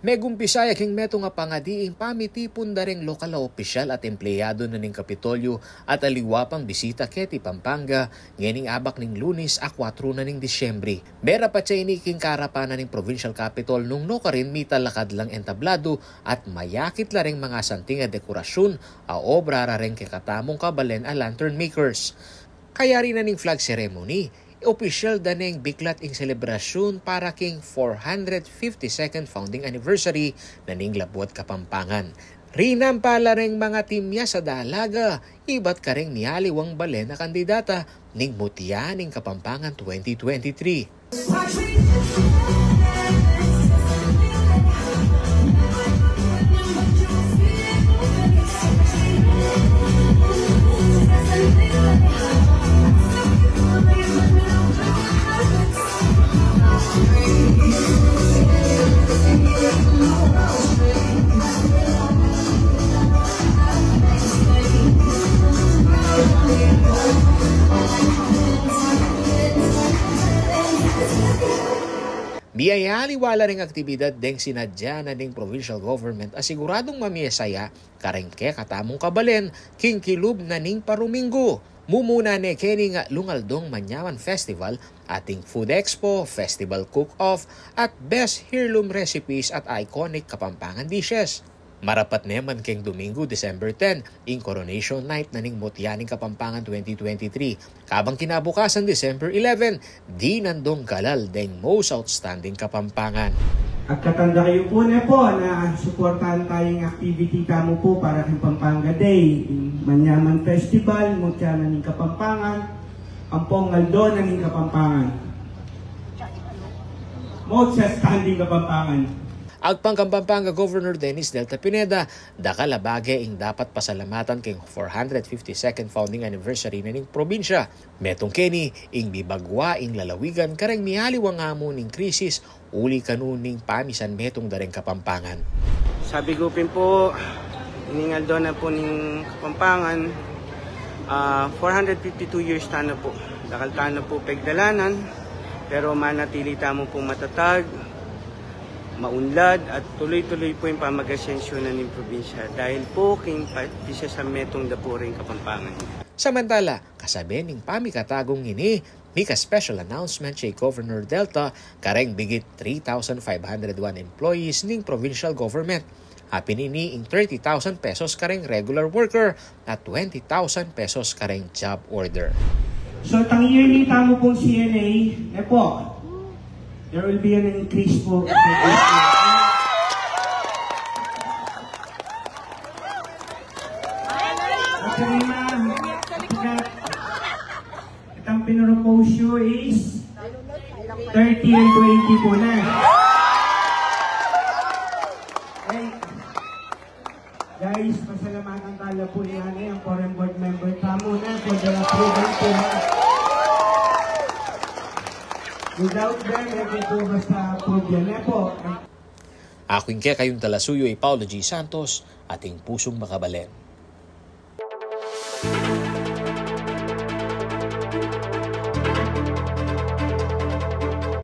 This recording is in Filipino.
Megumpisaya king meto nga pangadiing pamitipon da ring lokal na opisyal at empleyado na ning Kapitolyo at aliwapang bisita keti Pampanga ngening abak ning Lunes a 4 na ning Disyembre. Bera pa siya king karapanan ning Provincial Capitol nung no karin mitalakad lang entablado at mayakit la ring mga santing a dekorasyon a obra ra ring kikatamong kabalen a lantern makers. Kaya rin na ning flag ceremony. Opisyal daneng biklat ing selebrasyon para king 452nd founding anniversary na ning Labuat Kapampangan. Rinam pala ring mga timya sa dalaga, iba't ka ring nialiwang balen na kandidata ning Mutya ning Kapampangan 2023. Biyayaliwala ring aktibidad deng sinadya na ding provincial government asiguradong mamiyasaya karengke katamong kabalen king kilub na ning Paruminggo. Mumuna ne keni nga Lungaldong Manyaman Festival, ating Food Expo, Festival Cook-Off at Best Heirloom Recipes at Iconic Kapampangan Dishes. Marapat neman keng Domingo, December 10, ing Coronation Night na ning Mutya ning Kapampangan 2023. Kabang kinabukasan, December 11, di nandong galal deng Most Outstanding Kapampangan. At katanda kayo po na supportahan tayong activity kamo po para kang Pampanga Day. Manyaman Festival, Mutya na ning Kapampangan, Ampong Ngaldo na ning Kapampangan. Most Outstanding Kapampangan. Agpang Pampanga Governor Dennis Delta Pineda, dakalabage ing dapat pasalamatan king 452nd founding anniversary na ning probinsya. Metong keni ing bibagwa ing lalawigan kareng mialiwang hamon ning krisis uli kanuning pamisan metong dareng Kapampangan. Sabi ko po, iningaldo na po ning Kapampangan, 452 years ta na po. Dakal ta na po pegdalanan, pero manatili tamo po matatag, maunlad at tuloy-tuloy po yung pamagasensyon ng probinsya dahil po king pisa sa metong dapuring Kapampangan. Samantala, kasabi ning pamikatagong ini, mika special announcement kay Governor Delta kareng bigit 3,501 employees ning provincial government. Happy nini ing 30,000 pesos kareng regular worker at 20,000 pesos kareng job order. So, yearly tamo pong CNA, po, there will be an increase po. Itang pinropose nyo is 30 and 20 po na. Okay. Guys, pasalamatan tala po niya ang foreign board member tamo na for the approval po. Without them, hindi po basta approve yan po. Aking kaya kayong talasuyo ay Paulo G. Santos, ating pusong makabalen.